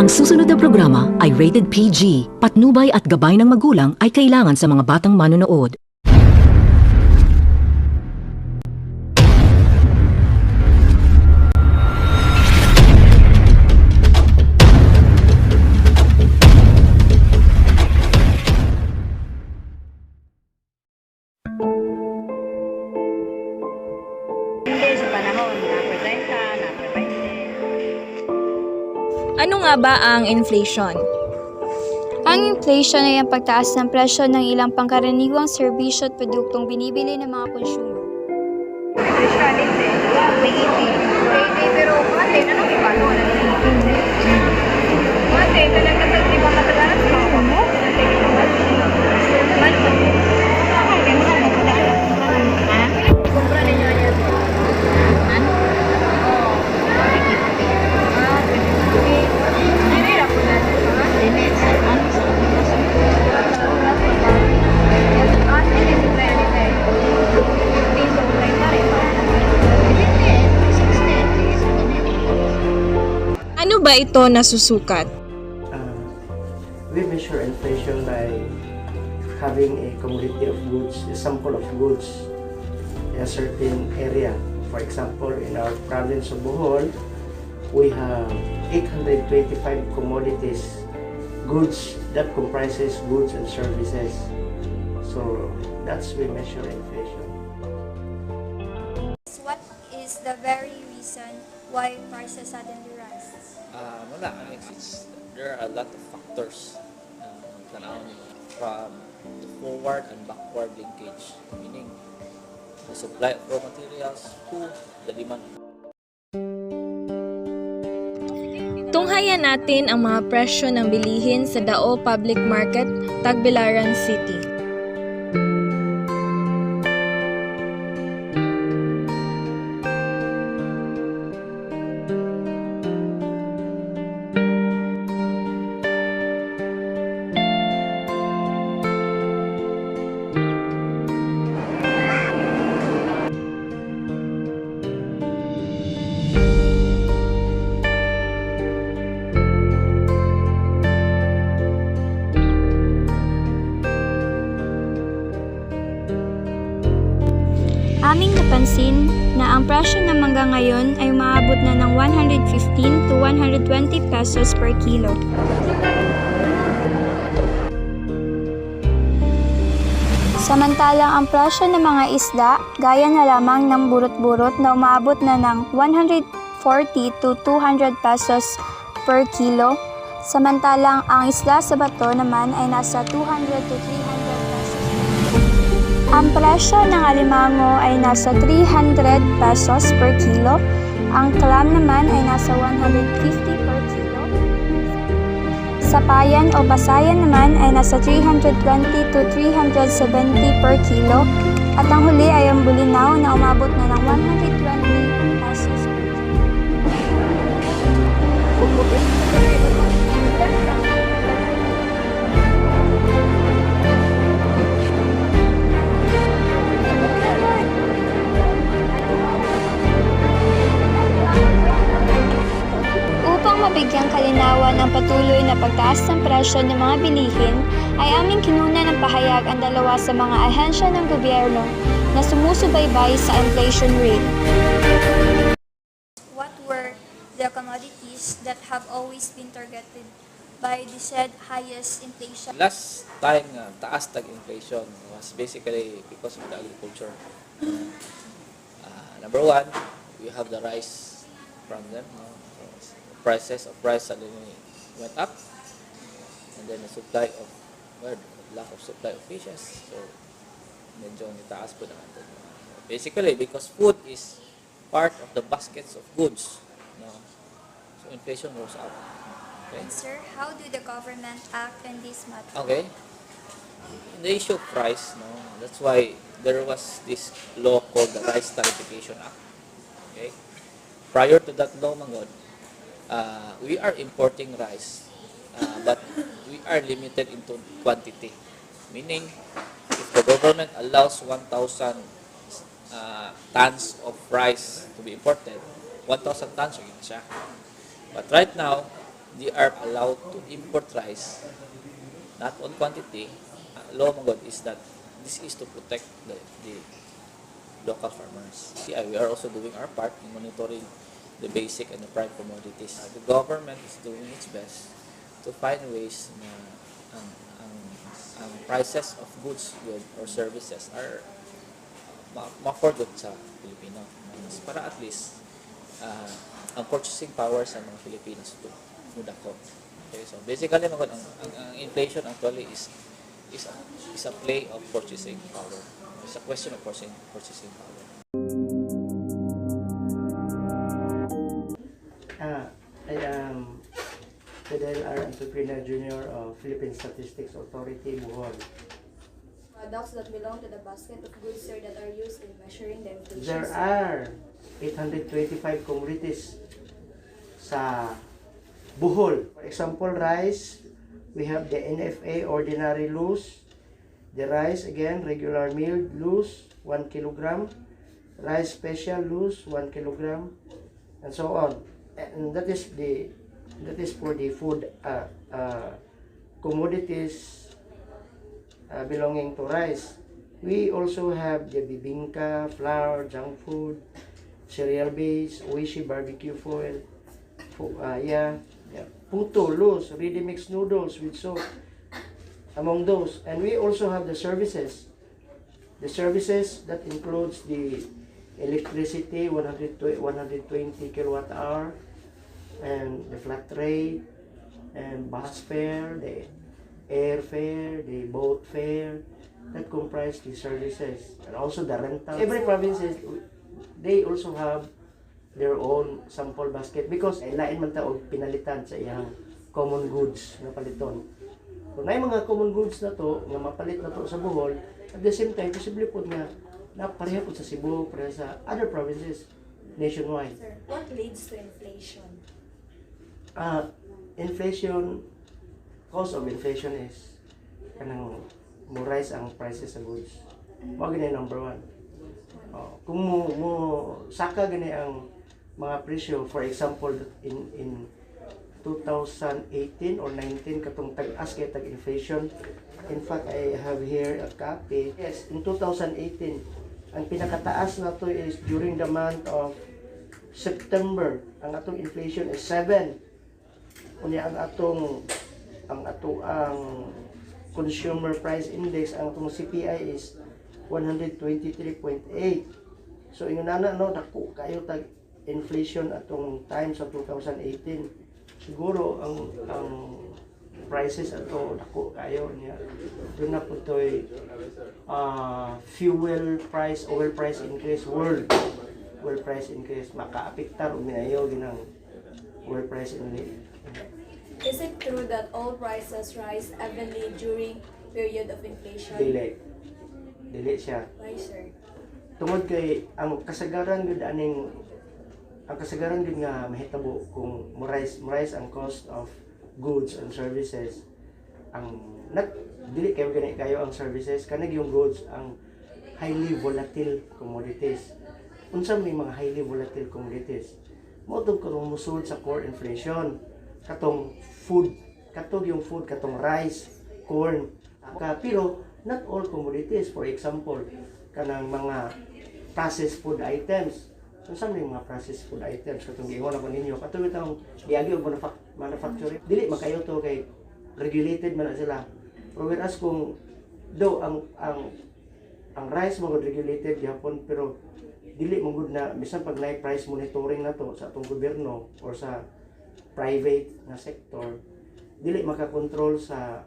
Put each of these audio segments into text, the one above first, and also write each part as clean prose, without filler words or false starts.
Ang susunod na programa ay rated PG. Patnubay at gabay ng magulang ay kailangan sa mga batang manonood. Sa panahon na 30, na 20. Ano nga ba ang inflation? Ang inflation ay ang pagtaas ng presyo ng ilang pangkaraniwang serbisyo at produktong binibili ng mga konsumo. Speciality, may pero mate, na nang ibalo na mate, talaga sa di ba matagalan sa mga mo? Kumpra ninyo yan. Ano? Oo. Hindi ako na. Hindi. Ano sa Ano ba ito nasusukat? We measure inflation by having a commodity of goods, a sample of goods in a certain area. For example, in our province of Bohol, we have 825 commodities, goods that comprises goods and services. So that's we measure inflation. What is the very reason why prices suddenly rise? There are a lot of factors from the forward and backward linkage, meaning the supply of raw materials to the demand. Tunghayan natin ang mga presyo ng bilihin sa Dao Public Market, Tagbilaran City. Aming napansin na ang presyo ng mangga ngayon ay umaabot na ng 115 to 120 pesos per kilo. Samantalang ang presyo ng mga isda, gaya na lamang ng burot-burot na umaabot na ng 140 to 200 pesos per kilo. Samantalang ang isda sa bato naman ay nasa 200 to 300 pesos. Ang presyo ng alimango ay nasa 300 pesos per kilo. Ang clam naman ay nasa 150 per kilo. Sapayan o basayan naman ay nasa 320 to 370 per kilo. At ang huli ay ang bulinaw na umabot na ng 120 pesos per kilo. Upang mabigyang kalinawan ang patuloy na pagtaas ng presyo ng mga bilihin, ay aming kinuna ng pahayag ang dalawa sa mga ahensya ng gobyerno na sumusubaybay sa inflation rate. What were the commodities that have always been targeted by the said highest inflation? Last time taas inflation was basically because of the agriculture. Number one, we have the rice from them. Prices of rice suddenly went up, and then the supply of lack of supply of fishes, so medyo nitaas po natin. Basically, because food is part of the baskets of goods, no? So inflation goes up. Okay. And sir, how do the government act in this matter? Okay. In the issue of price, no, that's why there was this law called the Rice Tarification Act. Okay. Prior to that law, we are importing rice, but we are limited into quantity. Meaning, if the government allows 1,000 tons of rice to be imported, 1,000 tons, yun siya. But right now, they are allowed to import rice, not on quantity. Law mo God is that this is to protect the local farmers. We are also doing our part in monitoring the basic and the prime commodities. The government is doing its best to find ways na ang prices of goods or services are ma-afford sa Pilipino. Para at least ang purchasing power sa mga Filipinos mudako. Okay, so basically ang inflation actually is a play of purchasing power. It's a question of purchasing power. I am Fidel R. Entrepreneur Junior of Philippine Statistics Authority, Bohol. Products that belong to the basket of goods, sir, that are used in measuring the inflation. There are 825 commodities sa Bohol. For example, rice, we have the NFA ordinary loose. The rice, again, regular milled loose, 1 kilogram. Rice special loose, 1 kilogram. And so on. And that is for the food commodities belonging to rice. We also have the bibingka, flour, junk food, cereal base, oishi barbecue foil, puto, loose, ready-mix noodles with soup, among those. And we also have the services. The services that includes the electricity, 120 kilowatt hour, and the flat rate, and bus fare, the airfare, the boat fare, that comprise the services, and also the rental. Every province they also have their own sample basket because lain man ta og pinalitan sa iyang common goods na paliton. Kung may mga common goods na to nga mapalit na to sa Bohol, at the same time posible po nga napareha po sa Cebu, pareha sa other provinces nationwide. Sir, what leads to inflation? Inflation, cause of inflation is kanang mo rise ang prices sa goods. Mao gani number one. Kung mo saka gani ang mga presyo, for example in 2018 or 19 katong tag-as kay tag-inflation. In fact, I have here a copy. Yes, in 2018, ang pinakataas na to is during the month of September. Ang atong inflation is 7. Unya ang consumer price index, ang atong CPI is 123.8. So ingon na dako kayo tag inflation atong time sa 2018. Siguro ang prices ato dako kayo niya. Doon na po to'y fuel price, oil price increase, world price increase, makaapektar o minayaw ginang oil price increase. Is it true that all prices rise evenly during period of inflation? Dili siya. Why, sir? Tungod kay ang kasagaran gud nga mahitabo kung mo-rise ang cost of goods and services. Dili kayo gani kayo ang services, kanang yung goods ang highly volatile commodities. Unsa may mga highly volatile commodities? Mo tong musud sa core inflation. Katong food, katong rice, corn. Pero not all commodities. For example, kanang mga processed food items. Unsa may mga processed food items katong giingon ako ninyo, katong itong giagi og manufacturing. Dili makayo to kay regulated man na sila. Pero whereas kung ang rice mo regulated gyapon, pero dili mo gud na bisan pag na price monitoring na to sa atong gobyerno or sa private na sector, dili makakontrol sa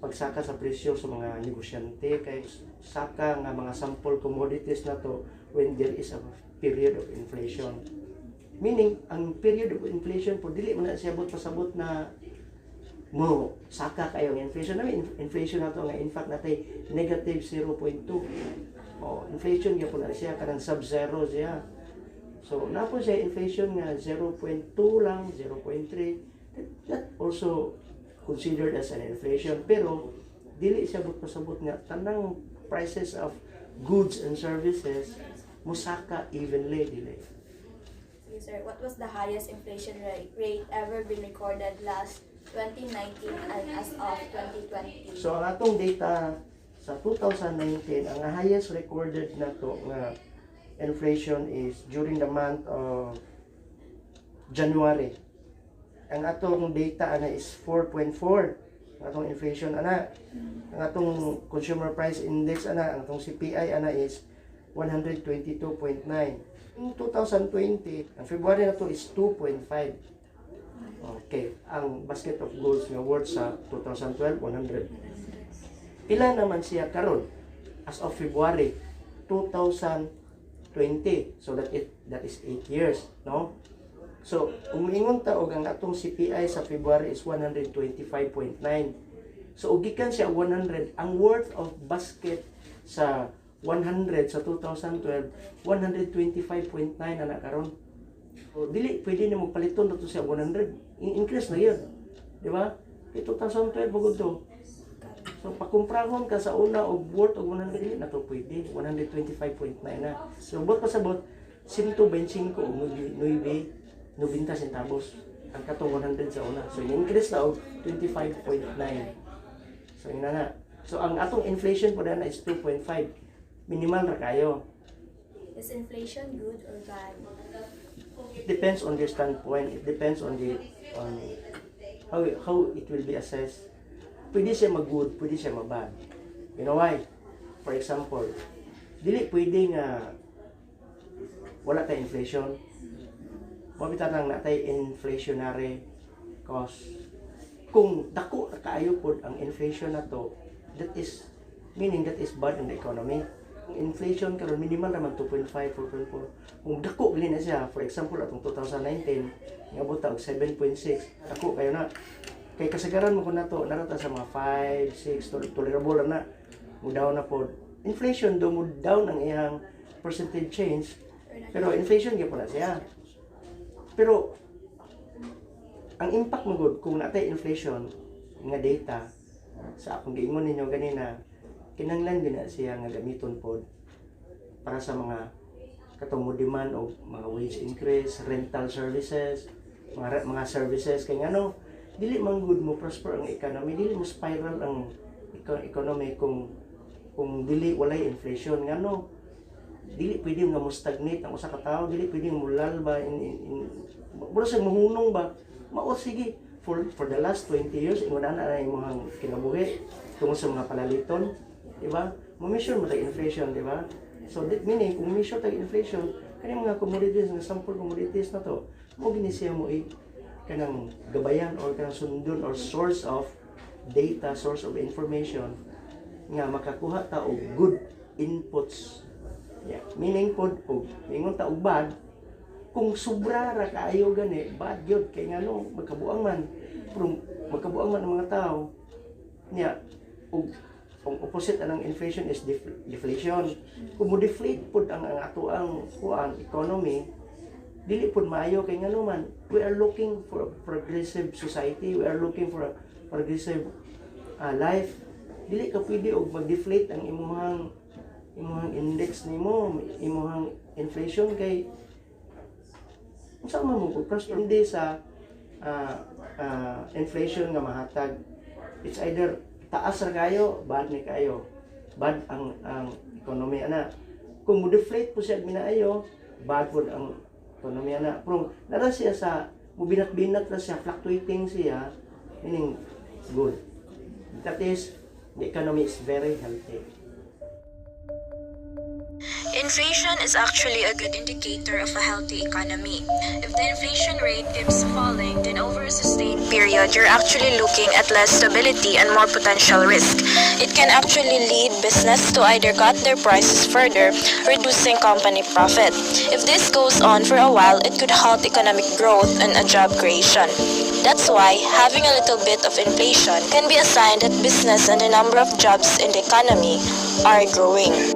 pagsaka sa presyo sa mga negosyante kay saka nga mga sample commodities na to when there is a period of inflation. Meaning, ang period of inflation po, dili mo na siyabot pasabot na mo saka kayo ang inflation namin. Inflation na to nga in fact natay negative 0.2. Inflation gyapon na siya kanang sub-zero siya. So, napo siya inflation nga 0.2 lang, 0.3. That also considered as an inflation. Pero, dili siya pasabot nga tanang prices of goods and services musaka evenly, dili. Okay, sir. What was the highest inflation rate ever been recorded last 2019 and as of 2020? So ang atong data sa 2019, ang highest recorded na to nga inflation is during the month of January. Ang atong data ana is 4.4. Ang atong inflation ana. Ang atong consumer price index ana, ang atong CPI ana is 122.9. In 2020, ang February na to is 2.5. Okay, ang basket of goods nga worth sa 2012, 100. Pila naman siya karon as of February 2020. So that is 8 years, no? So, umingon ta og ang atong CPI sa February is 125.9. So, gikan siya 100, ang worth of basket sa 100 sa 2012, 125.9 na karon. So, dili pwede na magpaliton na to siya 100. Increase na yun. Di ba? 2012 pagod to. So, pakumprahon ka sa una og worth og 100, dili na to pwede. 125.9 na. So, bot pa sa bot, 125 o 90 centavos ang katong 100 sa una. So, in-increase na og 25.9. So, yun na. So, ang atong inflation po na is 2.5. Minimal ra kayo. Is inflation good or bad? It depends on your standpoint. It depends on how it will be assessed. Pwede siya mag-good, pwede siya mag-bad. You know why? For example, dili pwede nga wala tay inflation. Mabita nang natay inflationary cost. Kung dako kaayo pod ang inflation na to, that is meaning that is bad in the economy. Inflation karon minimal naman 2.5, 4.4. Kung dako gali na siya, for example atong 2019, ngabot ta og 7.6. Dako kayo na. Kay kasagaran mo kun nato narata sa mga 5, 6 tolerable na. Mudaw na pod. Inflation do mo down ang iyang percentage change. Pero inflation gyud na siya. Pero ang impact mo gud kung natay inflation nga data sa akong giingon ninyo ganina, kinahanglan din na siya nga gamiton pod para sa mga katong demand o mga wage increase, rental services, mga services kay ngano dili man good mo prosper ang economy, dili mo spiral ang economy kung dili walay inflation ngano dili pwede nga mo stagnate ang usa ka tawo, dili pwede mo lalba mura sa mahunong ba mao sige for the last 20 years inguna na imong kinabuhi tungod sa mga palaliton. Diba? Mo-measure mo tag inflation, diba? So, that meaning, kung measure tag inflation, kanyang mga commodities, mga sample commodities na to, mo ginisiya mo kanang gabayan or kanang sundon or source of data, source of information nga makakuha ta og good inputs. Yeah. Meaning pod og ingon ta og bad, kung sobra ra kaayo gani, bad gyud kay ngano magkabuang man. Pero magkabuang man ang mga tao niya og ang opposite anang inflation is deflation. Kung mo deflate pud ang ato ang economy, dili pud maayo kay ngano man. We are looking for a progressive society. We are looking for a progressive life. Dili ka pwede og mag-deflate ang imong index nimo, imong inflation kay unsa man mo plus hindi sa inflation nga mahatag. It's either taas ra kayo, bad ni kayo. Bad ang ekonomiya na. Kung mo-deflate po siya minaayo, bad po ang ekonomiya na. Pero nara siya sa, mubinat-binat na siya, fluctuating siya, meaning good. That is, the economy is very healthy. Inflation is actually a good indicator of a healthy economy. If the inflation rate keeps falling, then over a sustained period, you're actually looking at less stability and more potential risk. It can actually lead business to either cut their prices further, reducing company profit. If this goes on for a while, it could halt economic growth and a job creation. That's why having a little bit of inflation can be a sign that business and the number of jobs in the economy are growing.